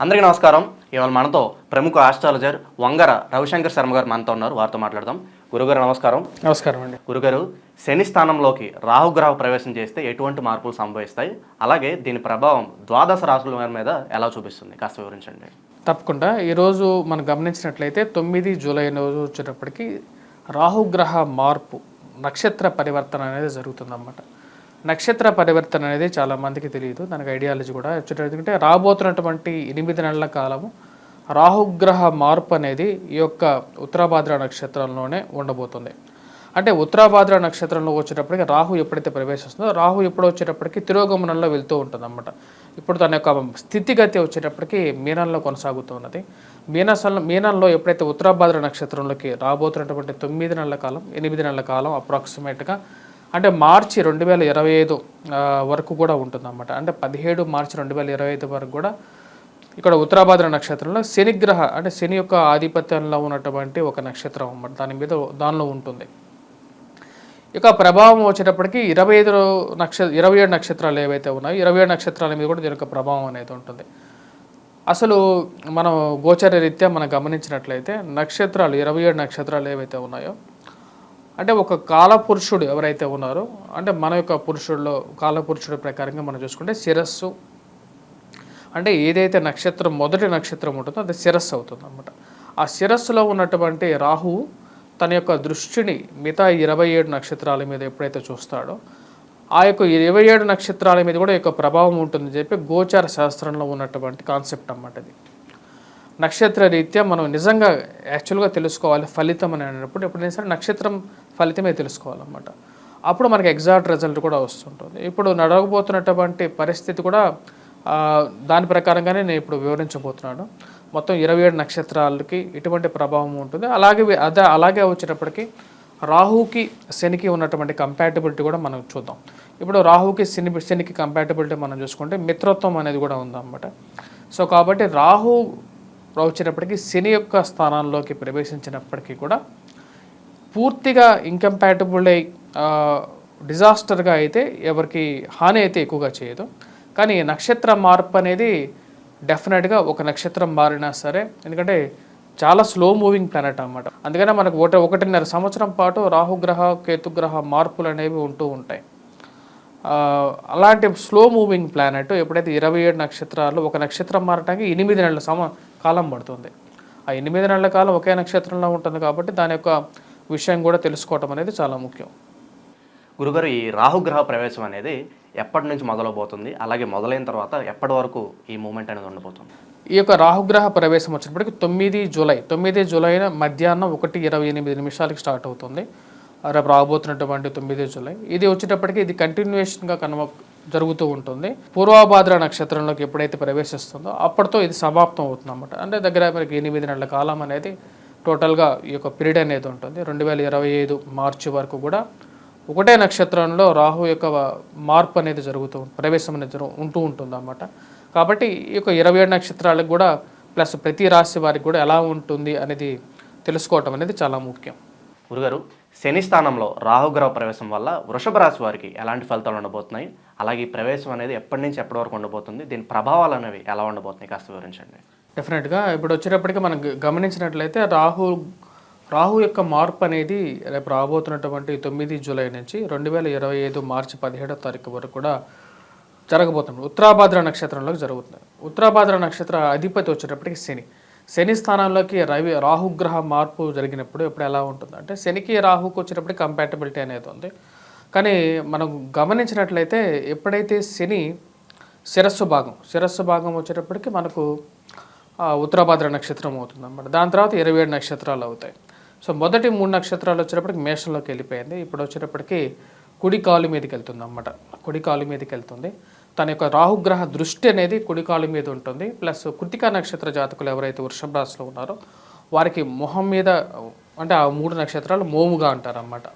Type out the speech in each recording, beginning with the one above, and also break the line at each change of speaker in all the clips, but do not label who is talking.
అందరికీ నమస్కారం. ఇవాళ మనతో ప్రముఖ ఆస్ట్రాలజర్ వంగర రవిశంకర్ శర్మ గారు మనతో ఉన్నారు. వారితో మాట్లాడదాం. గురుగారు నమస్కారం.
నమస్కారం అండి.
గురుగారు, శని స్థానంలోకి రాహుగ్రహ ప్రవేశం చేస్తే ఎటువంటి మార్పులు సంభవిస్తాయి, అలాగే దీని ప్రభావం ద్వాదశ రాశుల మీద ఎలా చూపిస్తుంది, కాస్త వివరించండి.
తప్పకుండా. ఈరోజు మనం గమనించినట్లయితే 9 జూలై రోజు వచ్చేటప్పటికి రాహుగ్రహ మార్పు, నక్షత్ర పరివర్తన అనేది జరుగుతుందన్నమాట. నక్షత్ర పరివర్తన అనేది చాలామందికి తెలియదు, దానికి ఐడియాలజీ కూడా వచ్చేటంటే రాబోతున్నటువంటి 8 నెలల కాలము రాహుగ్రహ మార్పు అనేది ఈ యొక్క ఉత్తరాభాద్ర నక్షత్రంలోనే ఉండబోతుంది. అంటే ఉత్తరాభాద్ర నక్షత్రంలో వచ్చేటప్పటికి రాహు ఎప్పుడైతే ప్రవేశిస్తుందో, రాహు ఎప్పుడు వచ్చేటప్పటికి తిరోగమనంలో వెళ్తూ ఉంటుంది అన్నమాట. ఇప్పుడు తన యొక్క స్థితిగతి వచ్చేటప్పటికి మీనంలో కొనసాగుతున్నది. మీనంలో ఎప్పుడైతే ఉత్తరాభాద్ర నక్షత్రంలోకి రాబోతున్నటువంటి 9 నెలల కాలం, 8 నెలల కాలం అప్రాక్సిమేట్గా అంటే మార్చి 2025 వరకు కూడా ఉంటుందన్నమాట. అంటే 17 మార్చి 2025 వరకు కూడా ఇక్కడ ఉత్తరాభాద్ర నక్షత్రంలో శనిగ్రహ అంటే శని యొక్క ఆధిపత్యంలో ఉన్నటువంటి ఒక నక్షత్రం అన్నమాట. దానిలో ఉంటుంది. ఇక ప్రభావం వచ్చేటప్పటికి 27 నక్షత్రాలు ఏవైతే ఉన్నాయో 27 నక్షత్రాల మీద కూడా దీని యొక్క ప్రభావం అనేది ఉంటుంది. అసలు మనం గోచర రీత్యా మనం గమనించినట్లయితే నక్షత్రాలు 27 నక్షత్రాలు ఏవైతే ఉన్నాయో, అంటే ఒక కాలపురుషుడు ఎవరైతే ఉన్నారో, అంటే మన యొక్క పురుషుల్లో కాలపురుషుడి ప్రకారంగా మనం చూసుకుంటే శిరస్సు, అంటే ఏదైతే నక్షత్రం మొదటి నక్షత్రం ఉంటుందో అది శిరస్సు అవుతుంది అన్నమాట. ఆ శిరస్సులో ఉన్నటువంటి రాహువు తన యొక్క దృష్టిని మిగతా 27 నక్షత్రాల మీద ఎప్పుడైతే చూస్తాడో, ఆ యొక్క 27 నక్షత్రాల మీద కూడా యొక్క ప్రభావం ఉంటుందని చెప్పి గోచార శాస్త్రంలో ఉన్నటువంటి కాన్సెప్ట్ అన్నమాట. ఇది నక్షత్ర రీత్యా మనం నిజంగా యాక్చువల్గా తెలుసుకోవాలి ఫలితం అని అన్నప్పుడు ఎప్పుడైనా సరే నక్షత్రం ఫలితమే తెలుసుకోవాలన్నమాట. అప్పుడు మనకి ఎగ్జాక్ట్ రిజల్ట్ కూడా వస్తుంటుంది. ఇప్పుడు నడవబోతున్నటువంటి పరిస్థితి కూడా దాని ప్రకారంగానే నేను ఇప్పుడు వివరించబోతున్నాను. మొత్తం 27 నక్షత్రాలకి ఎటువంటి ప్రభావం ఉంటుంది, అలాగే వచ్చేటప్పటికి రాహుకి శనికి ఉన్నటువంటి కంపాటబిలిటీ కూడా మనం చూద్దాం. ఇప్పుడు రాహుకి శనికి కంపాటబిలిటీ మనం చూసుకుంటే మిత్రత్వం అనేది కూడా ఉందన్నమాట. సో కాబట్టి రాహు వచ్చేటప్పటికి శని యొక్క స్థానాల్లోకి ప్రవేశించినప్పటికీ కూడా పూర్తిగా ఇంకంపాటబుల్ అయి డిజాస్టర్గా అయితే ఎవరికి హాని అయితే ఎక్కువగా చేయదు. కానీ నక్షత్ర మార్పు అనేది డెఫినెట్గా ఒక నక్షత్రం మారినా సరే, ఎందుకంటే చాలా స్లో మూవింగ్ ప్లానెట్ అన్నమాట. అందుకనే మనకు 1.5 సంవత్సరం పాటు రాహుగ్రహ కేతుగ్రహ మార్పులు అనేవి ఉంటూ ఉంటాయి. అలాంటి స్లో మూవింగ్ ప్లానెట్ ఎప్పుడైతే 27 నక్షత్రాలు ఒక నక్షత్రం మారటానికి 8 నెలల కాలం పడుతుంది. ఆ 8 నెలల కాలం ఒకే నక్షత్రంలో ఉంటుంది కాబట్టి దాని యొక్క విషయం కూడా తెలుసుకోవటం అనేది చాలా ముఖ్యం.
గురుగారు, ఈ రాహుగ్రహ ప్రవేశం అనేది ఎప్పటి నుంచి మొదలవుతుంది, అలాగే మొదలైన తర్వాత ఎప్పటి వరకు ఈ మూమెంట్ అనేది ఉండబోతుంది?
ఈ యొక్క రాహుగ్రహ ప్రవేశం వచ్చినప్పటికి 9 జూలై మధ్యాహ్నం 1:28 స్టార్ట్ అవుతుంది. రేపు రాబోతున్నటువంటి 9 జూలై ఇది వచ్చేటప్పటికి ఇది కంటిన్యూషన్గా జరుగుతూ ఉంటుంది. పూర్వభాద్ర నక్షత్రంలోకి ఎప్పుడైతే ప్రవేశిస్తుందో అప్పటితో ఇది సమాప్తం అవుతుంది అన్నమాట. అంటే దగ్గర మనకి 8 నెలల కాలం అనేది టోటల్గా ఈ యొక్క పీరియడ్ అనేది ఉంటుంది. 2025 మార్చి వరకు కూడా ఒకటే నక్షత్రంలో రాహు యొక్క మార్పు అనేది ప్రవేశం అనేది ఉంటూ ఉంటుంది అన్నమాట. కాబట్టి ఈ యొక్క 27 నక్షత్రాలకు కూడా ప్లస్ ప్రతి రాశి వారికి కూడా ఎలా ఉంటుంది అనేది తెలుసుకోవటం అనేది చాలా ముఖ్యం.
గురుగారు, శని స్థానంలో రాహుగ్రహ ప్రవేశం వల్ల వృషభ రాశి వారికి ఎలాంటి ఫలితాలు ఉండబోతున్నాయి, అలాగే ఈ ప్రవేశం అనేది ఎప్పటి నుంచి ఎప్పటి వరకు ఉండబోతుంది, దీని ప్రభావాలు అనేవి ఎలా ఉండబోతున్నాయి, కాస్త వివరించండి.
డెఫినెట్గా ఇప్పుడు వచ్చేటప్పటికి మనం గమనించినట్లయితే రాహు యొక్క మార్పు అనేది రేపు రాబోతున్నటువంటి 9 జూలై నుంచి 2025 మార్చి 17వ తారీఖు వరకు కూడా జరగబోతుంది. ఉత్తరాభాద్ర నక్షత్రంలోకి జరుగుతుంది. ఉత్తరాభాద్ర నక్షత్ర అధిపతి వచ్చేటప్పటికి శని స్థానంలోకి రాహుగ్రహ మార్పు జరిగినప్పుడు ఇప్పుడు ఎలా ఉంటుంది అంటే శనికి రాహుకు వచ్చేటప్పటికి కంపాటబిలిటీ అనేది ఉంది. కానీ మనం గమనించినట్లయితే ఎప్పుడైతే శని శిరస్సు భాగం వచ్చేటప్పటికి మనకు ఉత్తరాభాద్ర నక్షత్రం అవుతుంది అన్నమాట. దాని తర్వాత 27 నక్షత్రాలు అవుతాయి. సో మొదటి 3 నక్షత్రాలు వచ్చేటప్పటికి మేషంలోకి వెళ్ళిపోయింది. ఇప్పుడు వచ్చేటప్పటికి కుడి కాలు మీదకి వెళ్తుంది అన్నమాట. కుడి కాలు మీదకి వెళ్తుంది. తన యొక్క రాహుగ్రహ దృష్టి అనేది కుడి కాలు మీద ఉంటుంది. ప్లస్ కృతికా నక్షత్ర జాతకులు ఎవరైతే వృషభ రాశిలో ఉన్నారో వారికి మొహం మీద, అంటే ఆ 3 నక్షత్రాలు మోముగా అంటారు అన్నమాట.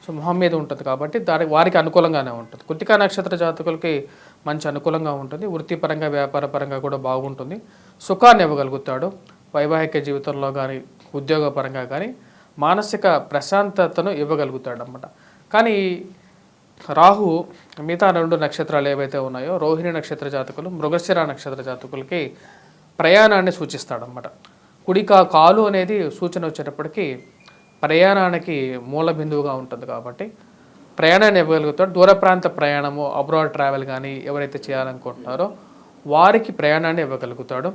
సో మొహం మీద ఉంటుంది కాబట్టి వారికి అనుకూలంగానే ఉంటుంది. కృతికా నక్షత్ర జాతకులకి మంచి అనుకూలంగా ఉంటుంది. వృత్తిపరంగా వ్యాపారపరంగా కూడా బాగుంటుంది. సుఖాన్ని ఇవ్వగలుగుతాడు. వైవాహిక జీవితంలో కానీ ఉద్యోగపరంగా కానీ మానసిక ప్రశాంతతను ఇవ్వగలుగుతాడు అన్నమాట. కానీ రాహు మిగతా 2 నక్షత్రాలు ఏవైతే ఉన్నాయో రోహిణి నక్షత్ర జాతకులు, మృగశిర నక్షత్ర జాతకులకి ప్రయాణాన్ని సూచిస్తాడనమాట. కాలు అనేది సూచన వచ్చేటప్పటికి ప్రయాణానికి మూల బిందువుగా ఉంటుంది కాబట్టి ప్రయాణాన్ని ఇవ్వగలుగుతాడు. దూర ప్రాంత ప్రయాణము, అబ్రాడ్ ట్రావెల్ కానీ ఎవరైతే చేయాలనుకుంటున్నారో వారికి ప్రయాణాన్ని ఇవ్వగలుగుతాడు.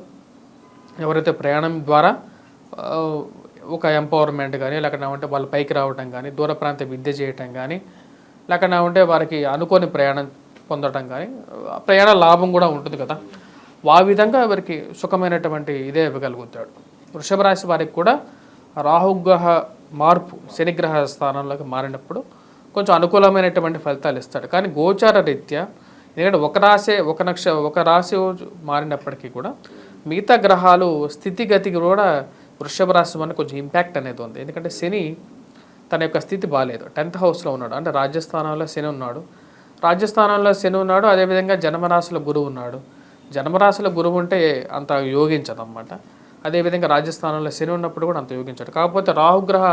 ఎవరైతే ప్రయాణం ద్వారా ఒక ఎంపవర్మెంట్ కానీ లేకుండా ఉంటే వాళ్ళు పైకి రావటం కానీ, దూర ప్రాంత విద్య చేయటం కానీ, లేకుండా ఉంటే వారికి అనుకోని ప్రయాణం పొందడం కానీ, ప్రయాణ లాభం కూడా ఉంటుంది కదా, ఆ విధంగా వారికి సుఖమైనటువంటి ఇదే ఇవ్వగలుగుతాడు. వృషభ రాశి వారికి కూడా రాహుగ్రహ మార్పు శనిగ్రహ స్థానంలోకి మారినప్పుడు కొంచెం అనుకూలమైనటువంటి ఫలితాలు ఇస్తాడు. కానీ గోచార రీత్యా ఎందుకంటే ఒక రాశి మారినప్పటికీ కూడా మిగతా గ్రహాలు స్థితిగతికి కూడా వృషభ రాశి మనకు కొంచెం ఇంపాక్ట్ అనేది ఉంది. ఎందుకంటే శని తన యొక్క స్థితి బాగాలేదు, 10th హౌస్లో ఉన్నాడు, అంటే రాజ్యస్థానంలో శని ఉన్నాడు. అదేవిధంగా జన్మరాశిలో గురువు ఉన్నాడు. జన్మరాశిలో గురువు ఉంటే అంత యోగించదన్నమాట. అదేవిధంగా రాజస్థానంలో శని ఉన్నప్పుడు కూడా అంత యోగించాడు. కాకపోతే రాహుగ్రహ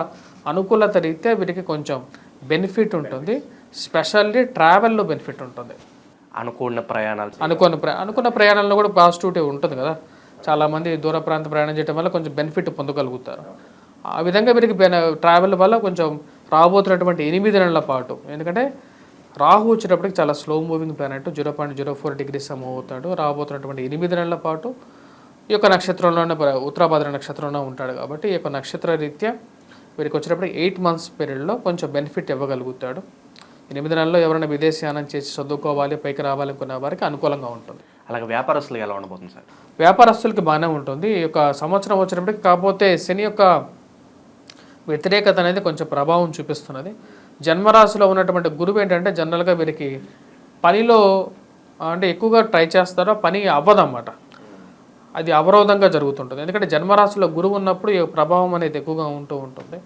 అనుకూలత రీత్యా వీరికి కొంచెం బెనిఫిట్ ఉంటుంది. స్పెషల్లీ ట్రావెల్లో బెనిఫిట్ ఉంటుంది. అనుకున్న ప్రయాణాల్లో కూడా పాజిటివిటీ ఉంటుంది కదా. చాలామంది దూర ప్రాంత ప్రయాణం చేయడం వల్ల కొంచెం బెనిఫిట్ పొందగలుగుతారు. ఆ విధంగా వీరికి ట్రావెల్ వల్ల కొంచెం రాబోతున్నటువంటి 8 నెలల పాటు, ఎందుకంటే రాహు వచ్చేటప్పటికి చాలా slow moving planet, 0.04 degrees move అవుతాడు. రాబోతున్నటువంటి 8 నెలల పాటు ఈ యొక్క నక్షత్రంలోనే ఉత్తరాభాద్ర నక్షత్రంలో ఉంటాడు. కాబట్టి ఈ యొక్క నక్షత్ర రీత్యా వీరికి వచ్చేటప్పటికి 8 months పీరియడ్లో కొంచెం బెనిఫిట్ ఇవ్వగలుగుతాడు. 8 నెలల్లో ఎవరైనా విదేశీయానం చేసి చదువుకోవాలి, పైకి రావాలనుకున్న వారికి అనుకూలంగా ఉంటుంది.
అలాగే వ్యాపారస్తులకు ఎలా ఉండబోతుంది సార్?
వ్యాపారస్తులకి బాగానే ఉంటుంది ఈ యొక్క సంవత్సరం వచ్చేటప్పటికి. కాకపోతే శని యొక్క వ్యతిరేకత అనేది కొంచెం ప్రభావం చూపిస్తున్నది. జన్మరాశిలో ఉన్నటువంటి గురువు ఏంటంటే జనరల్గా వీరికి పనిలో అంటే ఎక్కువగా ట్రై చేస్తారో పని అవ్వదన్నమాట. అది అవరోధంగా జరుగుతుంటుంది. ఎందుకంటే జన్మరాశిలో గురువు ఉన్నప్పుడు ఈ ప్రభావం అనేది ఎక్కువగా ఉంటుంది.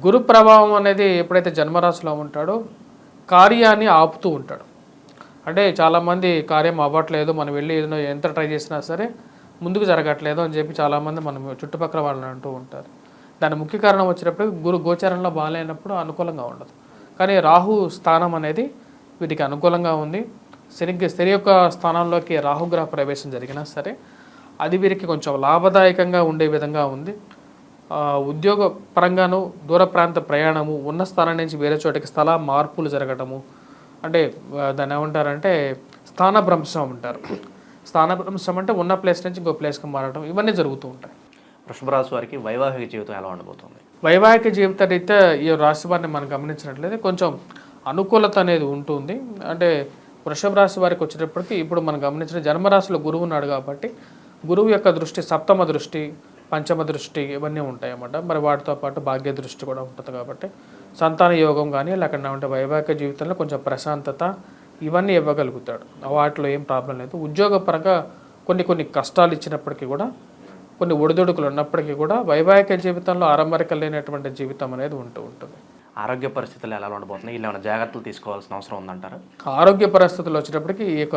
గురు ప్రభావం అనేది ఎప్పుడైతే జన్మరాశిలో ఉంటాడో కార్యాన్ని ఆపుతూ ఉంటాడు. అంటే చాలామంది కార్యం అవ్వట్లేదు, మనం వెళ్ళి ఏదైనా ఎంత ట్రై చేసినా సరే ముందుకు జరగట్లేదు అని చెప్పి చాలామంది మనం చుట్టుపక్కల వాళ్ళని అంటూ ఉంటారు. దాని ముఖ్య కారణం వచ్చేటప్పుడు గురు గోచారంలో బాగాలేనప్పుడు అనుకూలంగా ఉండదు. కానీ రాహు స్థానం అనేది వీటికి అనుకూలంగా ఉంది. శని యొక్క స్థానంలోకి రాహుగ్రహ ప్రవేశం జరిగినా సరే అది వీరికి కొంచెం లాభదాయకంగా ఉండే విధంగా ఉంది. ఉద్యోగ పరంగాను, దూర ప్రాంత ప్రయాణము, ఉన్న స్థానం నుంచి వేరే చోటకి స్థల మార్పులు జరగటము, అంటే దాన్ని ఏమంటారంటే స్థానభ్రంశం అంటారు. స్థానభ్రంశం అంటే ఉన్న ప్లేస్ నుంచి ఇంకో ప్లేస్కి మారడం, ఇవన్నీ జరుగుతూ ఉంటాయి.
వృషభ రాశి వారికి వైవాహిక జీవితం ఎలా ఉండబోతుంది?
వైవాహిక జీవిత రీత్యా ఈ రాశి వారిని మనం గమనించినట్లయితే కొంచెం అనుకూలత అనేది ఉంటుంది. అంటే వృషభ రాశి వారికి వచ్చేటప్పటికి ఇప్పుడు మనం గమనించిన జన్మరాశిలో గురువు ఉన్నాడు కాబట్టి గురువు యొక్క దృష్టి, సప్తమ దృష్టి, పంచమ దృష్టి ఇవన్నీ ఉంటాయి అన్నమాట. మరి వాటితో పాటు భాగ్య దృష్టి కూడా ఉంటుంది కాబట్టి సంతాన యోగం కానీ లేకుండా ఉంటే వైవాహిక జీవితంలో కొంచెం ప్రశాంతత ఇవన్నీ ఇవ్వగలుగుతాడు. వాటిలో ఏం ప్రాబ్లం లేదు. ఉద్యోగపరంగా కొన్ని కష్టాలు ఇచ్చినప్పటికీ కూడా, కొన్ని ఒడిదొడుకులు ఉన్నప్పటికీ కూడా వైవాహిక జీవితంలో ఆరంభరిక లేనటువంటి జీవితం అనేది ఉంటుంది.
ఆరోగ్య పరిస్థితులు ఎలా ఉండబోతున్నాయి? ఇలా ఏమైనా జాగ్రత్తలు తీసుకోవాల్సిన అవసరం ఉందంటారా?
ఆరోగ్య పరిస్థితులు వచ్చేటప్పటికి ఈ యొక్క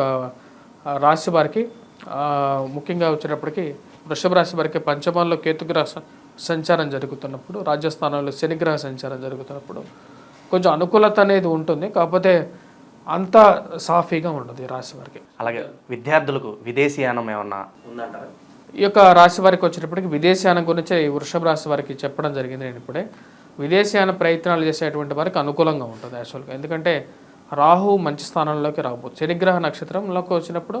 రాశి వారికి ముఖ్యంగా వచ్చేటప్పటికి వృషభ రాశి వారికి పంచమంలో కేతుగ్రహ సంచారం జరుగుతున్నప్పుడు, రాజస్థానంలో శనిగ్రహ సంచారం జరుగుతున్నప్పుడు కొంచెం అనుకూలత అనేది ఉంటుంది. కాకపోతే అంత సాఫీగా ఉండదు ఈ రాశి వారికి.
అలాగే విద్యార్థులకు విదేశీయానం ఏమన్నా ఉందంటారా?
ఈ యొక్క రాశి వారికి వచ్చేటప్పటికి విదేశీయానం గురించి వృషభ రాశి వారికి చెప్పడం జరిగింది. నేను ఇప్పుడే విదేశీయాన ప్రయత్నాలు చేసేటువంటి వారికి అనుకూలంగా ఉంటుంది యాక్చువల్గా. ఎందుకంటే రాహు మంచి స్థానంలోకి రాబోతుంది. శనిగ్రహ నక్షత్రంలోకి వచ్చినప్పుడు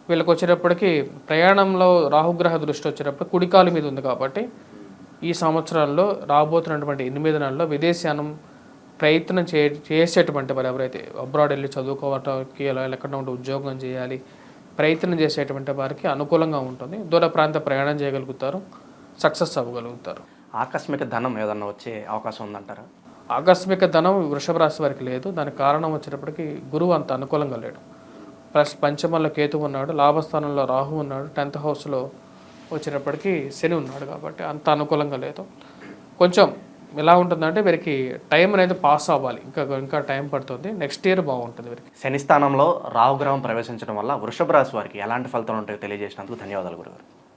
వీళ్ళకి వచ్చేటప్పటికి ప్రయాణంలో రాహుగ్రహ దృష్టి వచ్చేటప్పుడు కుడికాలు మీద ఉంది కాబట్టి ఈ సంవత్సరంలో రాబోతున్నటువంటి 8 నెలల్లో విదేశీయానం ప్రయత్నం చేసేటువంటి వారు ఎవరైతే అబ్రాడ్ వెళ్ళి చదువుకోవటానికి లేకుండా ఉంటే ఉద్యోగం చేయాలి ప్రయత్నం చేసేటువంటి వారికి అనుకూలంగా ఉంటుంది. దూర ప్రాంత ప్రయాణం చేయగలుగుతారు, సక్సెస్ అవ్వగలుగుతారు.
ఆకస్మిక ధనం ఏదన్నా వచ్చే అవకాశం ఉందంటారా?
ఆకస్మిక ధనం వృషభ రాశి వారికి లేదు. దానికి కారణం వచ్చేటప్పటికి గురువు అంత అనుకూలంగా లేడు. ప్లస్ పంచమంలో కేతు ఉన్నాడు, లాభస్థానంలో రాహు ఉన్నాడు, 10th హౌస్లో వచ్చేటప్పటికి శని ఉన్నాడు కాబట్టి అంత అనుకూలంగా లేదు. కొంచెం ఎలా ఉంటుందంటే వీరికి టైం అనేది పాస్ అవ్వాలి, ఇంకా టైం పడుతుంది. నెక్స్ట్ ఇయర్ బాగుంటుంది వీరికి.
శని స్థానంలో రాహుగ్రహం ప్రవేశించడం వల్ల వృషభ రాశి వారికి ఎలాంటి ఫలితాలు ఉంటాయో తెలియజేసినందుకు ధన్యవాదాలు గురుగారు.